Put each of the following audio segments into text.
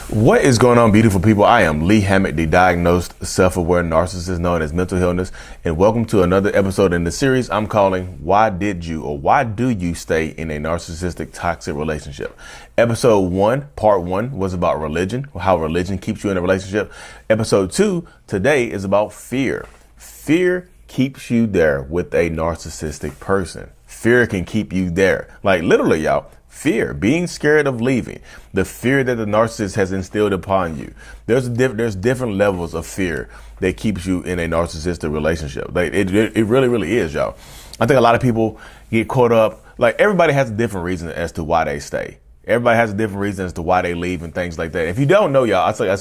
What is going on, beautiful people? I am Lee Hammett, the diagnosed self-aware narcissist known as mental illness, and welcome to another episode in the series I'm calling Why Did You or Why Do You Stay in a Narcissistic Toxic Relationship? Episode 1, part 1 was about religion, how religion keeps you in a relationship. Episode 2 today is about fear. Fear keeps you there with a narcissistic person. Fear can keep you there. Like literally, y'all. Fear, being scared of leaving, the fear that the narcissist has instilled upon you. There's different levels of fear that keeps you in a narcissistic relationship. Like it really is, y'all. I think a lot of people get caught up. Like everybody has a different reason as to why they stay. Everybody has a different reason as to why they leave and things like that. If you don't know, y'all, like I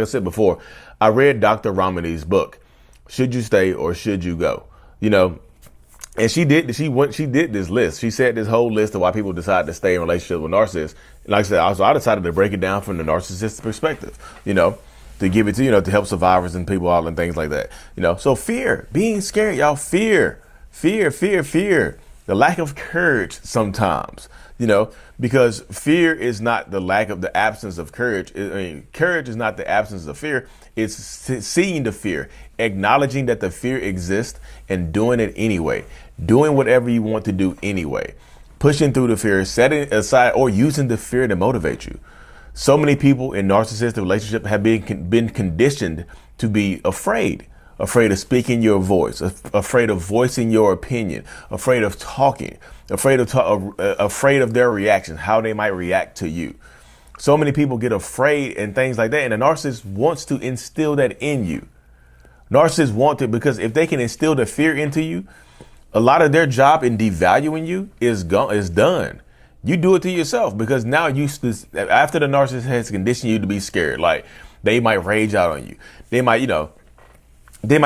said before, I read Dr. Ramani's book, Should You Stay or Should You Go? You know. And she did this list. She said this whole list of why people decide to stay in relationships with narcissists. And like I said, I decided to break it down from the narcissistic perspective, to give it to, to help survivors and people out and things like that. So fear, being scared, y'all, fear. The lack of courage sometimes, because fear is not the absence of courage. Courage is not the absence of fear. It's seeing the fear, acknowledging that the fear exists and doing it anyway, doing whatever you want to do anyway, pushing through the fear, setting aside or using the fear to motivate you. So many people in narcissistic relationships have been conditioned to be afraid of speaking your voice, afraid of voicing your opinion, afraid of talking, afraid of their reaction, how they might react to you. So many people get afraid and things like that. And the narcissist wants to instill that in you. Narcissists want to, because if they can instill the fear into you, a lot of their job in devaluing you is done. You do it to yourself, because now after the narcissist has conditioned you to be scared, like they might rage out on you. They might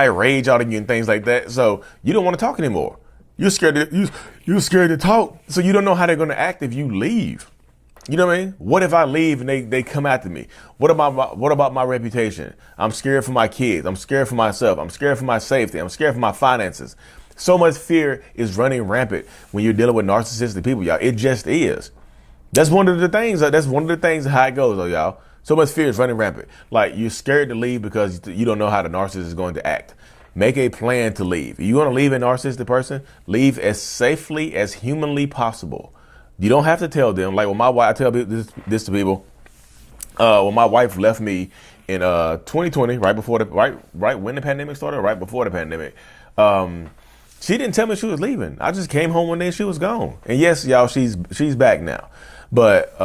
rage out on you and things like that. So you don't want to talk anymore. You're scared to talk. So you don't know how they're going to act if you leave. You know what I mean? What if I leave and they come after me? What about my reputation? I'm scared for my kids. I'm scared for myself. I'm scared for my safety. I'm scared for my finances. So much fear is running rampant when you're dealing with narcissistic people, y'all. It just is. That's one of the things how it goes, though, y'all. So much fear is running rampant. Like you're scared to leave because you don't know how the narcissist is going to act. Make a plan to leave. If you want to leave a narcissistic person, leave as safely as humanly possible. You don't have to tell them. Like when my wife, I tell this to people. When my wife left me in 2020, right when the pandemic started, right before the pandemic, she didn't tell me she was leaving. I just came home one day and she was gone. And yes, y'all, she's back now. But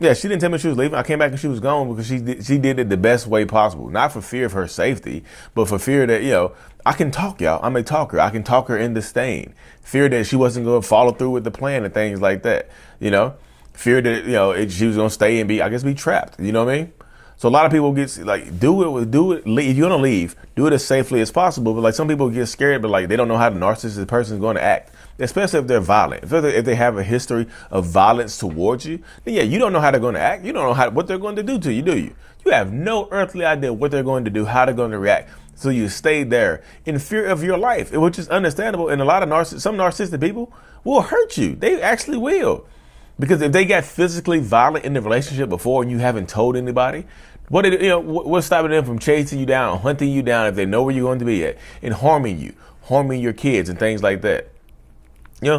she didn't tell me she was leaving. I came back and she was gone because she did it the best way possible. Not for fear of her safety, but for fear that, I can talk, y'all. I'm a talker. I can talk her into staying. Fear that she wasn't going to follow through with the plan and things like that. Fear that, she was going to stay and be trapped. You know what I mean? So a lot of people get do it. If you're going to leave, do it as safely as possible. But like some people get scared, but like they don't know how the narcissistic person is going to act. Especially if they're violent. If they have a history of violence towards you, then you don't know how they're going to act. You don't know what they're going to do to you, do you? You have no earthly idea what they're going to do, how they're going to react. So you stay there in fear of your life, which is understandable. And a lot of some narcissistic people will hurt you. They actually will. Because if they got physically violent in the relationship before and you haven't told anybody, what's stopping them from chasing you down, hunting you down if they know where you're going to be at, and harming your kids and things like that?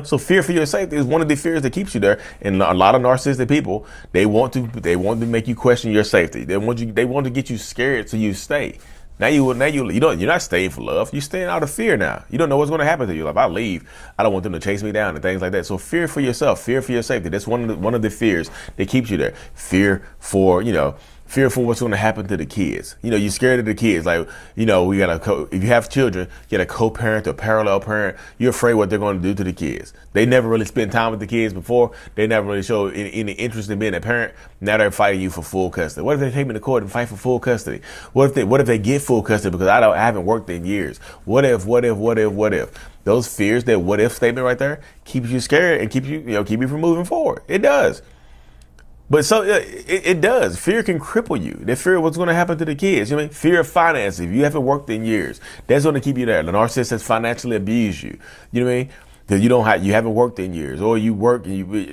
So fear for your safety is one of the fears that keeps you there. And a lot of narcissistic people, they want to make you question your safety. They want to get you scared so you stay. You're not staying for love. You're staying out of fear now. You don't know what's going to happen to you. Like if I leave, I don't want them to chase me down and things like that. So fear for yourself, fear for your safety. That's one of the fears that keeps you there. Fear for what's going to happen to the kids. You're scared of the kids. Like, if you have children, you got a co-parent or parallel parent, you're afraid what they're going to do to the kids. They never really spent time with the kids before. They never really showed any interest in being a parent. Now they're fighting you for full custody. What if they take me to court and fight for full custody? What if they get full custody because I haven't worked in years? What if? Those fears, that what if statement right there, keeps you scared and keep you from moving forward. It does. But so it does. Fear can cripple you. The fear of what's going to happen to the kids. Fear of finances. If you haven't worked in years, that's going to keep you there. The narcissist has financially abused you. You know what I mean? Because you haven't worked in years, or you work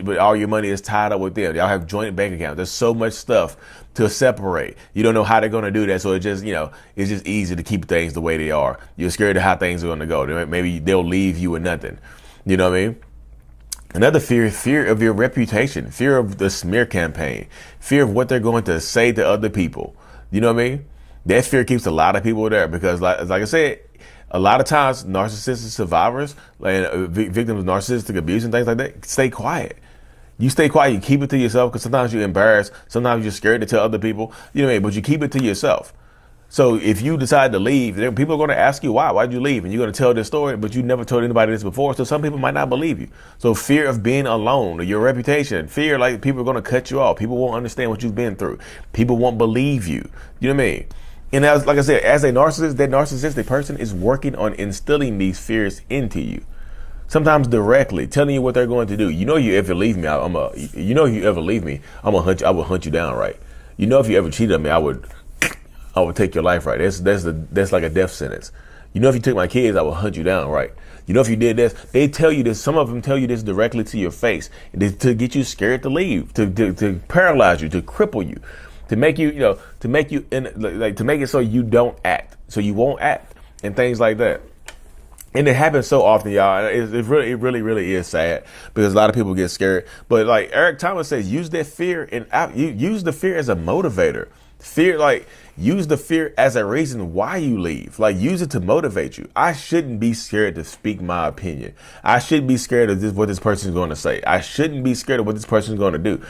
but all your money is tied up with them. Y'all have joint bank accounts. There's so much stuff to separate. You don't know how they're going to do that. So it's just easy to keep things the way they are. You're scared of how things are going to go. Maybe they'll leave you with nothing. You know what I mean? Another fear of your reputation, fear of the smear campaign, fear of what they're going to say to other people. You know what I mean? That fear keeps a lot of people there because, like I said, a lot of times narcissistic survivors and victims of narcissistic abuse and things like that stay quiet. You stay quiet, you keep it to yourself because sometimes you're embarrassed, sometimes you're scared to tell other people, you know what I mean? But you keep it to yourself. So if you decide to leave, people are going to ask you why. Why'd you leave? And you're going to tell this story, but you never told anybody this before. So some people might not believe you. So fear of being alone, or your reputation, fear like people are going to cut you off. People won't understand what you've been through. People won't believe you. You know what I mean? And as, like I said, as a narcissist, that narcissistic person is working on instilling these fears into you. Sometimes directly, telling you what they're going to do. You know, you ever leave me, I will hunt you down, right? You know, if you ever cheated on me, I would take your life, right? That's like a death sentence. You know, if you took my kids, I would hunt you down, right? You know, if you did this, they tell you this. Some of them tell you this directly to your face to get you scared to leave, to paralyze you, to cripple you, to make you, to make it so you don't act, so you won't act, and things like that. And it happens so often, y'all. It really is sad because a lot of people get scared. But like Eric Thomas says, use that fear use the fear as a motivator. Use the fear as a reason why you leave. Like, use it to motivate you. I shouldn't be scared to speak my opinion. I shouldn't be scared of what this person is going to say. I shouldn't be scared of what this person is going to do.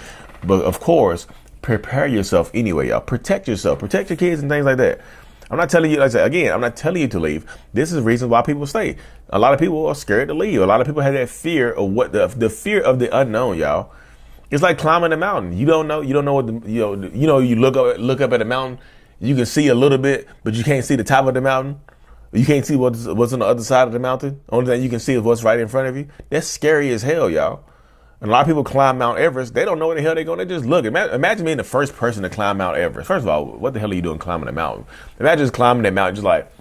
But of course, prepare yourself anyway, y'all. Protect yourself. Protect your kids and things like that. I'm not telling you, like I said, again, I'm not telling you to leave. This is the reason why people stay. A lot of people are scared to leave. A lot of people have that fear of the fear of the unknown, y'all. It's like climbing a mountain. You don't know what you look up at a mountain. You can see a little bit, but you can't see the top of the mountain. You can't see what's on the other side of the mountain. Only thing you can see is what's right in front of you. That's scary as hell, y'all. And a lot of people climb Mount Everest. They don't know where the hell they're going. They just look. Imagine being the first person to climb Mount Everest. First of all, what the hell are you doing climbing a mountain? Imagine just climbing that mountain, just like,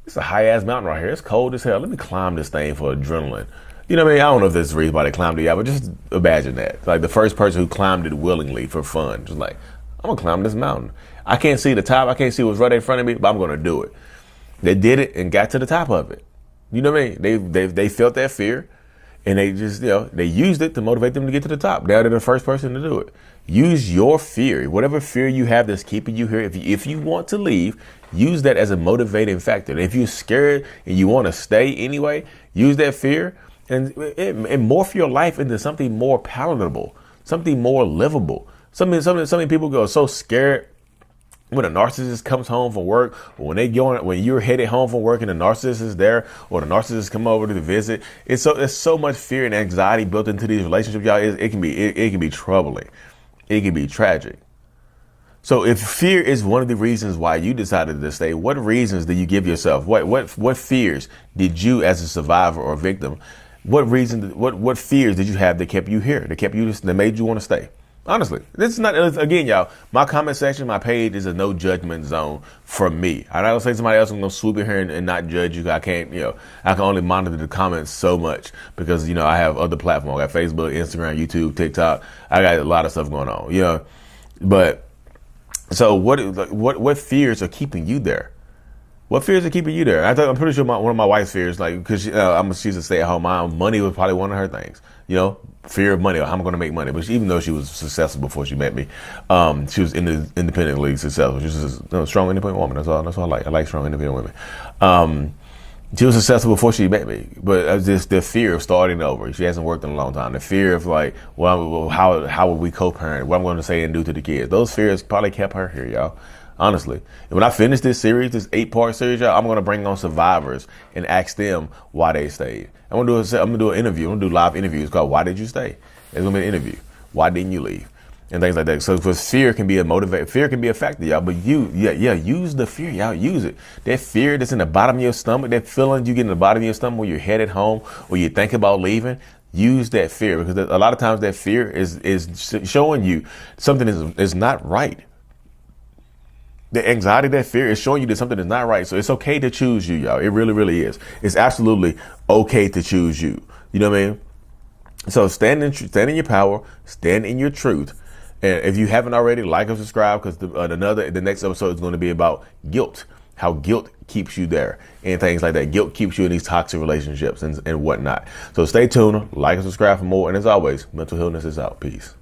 it's a high-ass mountain right here. It's cold as hell. Let me climb this thing for adrenaline. You know what I mean? I don't know if there's a reason why they climbed it, but just imagine that. Like the first person who climbed it willingly for fun. Just like, I'm going to climb this mountain. I can't see the top. I can't see what's right in front of me, but I'm going to do it. They did it and got to the top of it. You know what I mean? They felt that fear. And they just, they used it to motivate them to get to the top. Now they're the first person to do it. Use your fear, whatever fear you have that's keeping you here. If you want to leave, use that as a motivating factor. And if you're scared and you want to stay anyway, use that fear and morph your life into something more palatable, something more livable. Some people go so scared when a narcissist comes home from work, or when you're headed home from work and the narcissist is there, or the narcissist come over to visit, it's so much fear and anxiety built into these relationships, y'all. It can be troubling. It can be tragic. So if fear is one of the reasons why you decided to stay, what reasons do you give yourself? What fears did you, as a survivor or victim, what fears did you have that kept you here, that made you want to stay? Honestly, this is not, again, y'all, my comment section, my page is a no judgment zone from me. I don't say somebody else is going to swoop in here and not judge you. I can't, I can only monitor the comments so much because, I have other platforms. I got Facebook, Instagram, YouTube, TikTok. I got a lot of stuff going on, but so what fears are keeping you there? What fears are keeping you there? I'm pretty sure one of my wife's fears, like, because she's a stay-at-home mom, money was probably one of her things. Fear of money, or how I'm going to make money. But even though she was successful before she met me, she was independently successful. She was a strong, independent woman. That's all I like. I like strong, independent women. She was successful before she met me, but just the fear of starting over. She hasn't worked in a long time. The fear of like, how would we co-parent? What I'm going to say and do to the kids. Those fears probably kept her here, y'all. Honestly, when I finish this series, this 8-part series, y'all, I'm going to bring on survivors and ask them why they stayed. I'm going to do an interview. I'm going to do live interviews called "Why Did You Stay?" It's going to be an interview. Why didn't you leave? And things like that. So, because fear can be a motivator, fear can be a factor, y'all. But use the fear, y'all. Use it. That fear that's in the bottom of your stomach, that feeling you get in the bottom of your stomach when you're headed home or you think about leaving. Use that fear, because a lot of times that fear is showing you something is not right. The anxiety, that fear is showing you that something is not right. So it's okay to choose you, y'all. It really, really is. It's absolutely okay to choose you. You know what I mean? So stand in your power, stand in your truth. And if you haven't already, like and subscribe, because the next episode is going to be about guilt, how guilt keeps you there and things like that. Guilt keeps you in these toxic relationships and whatnot. So stay tuned, like and subscribe for more. And as always, mental illness is out. Peace.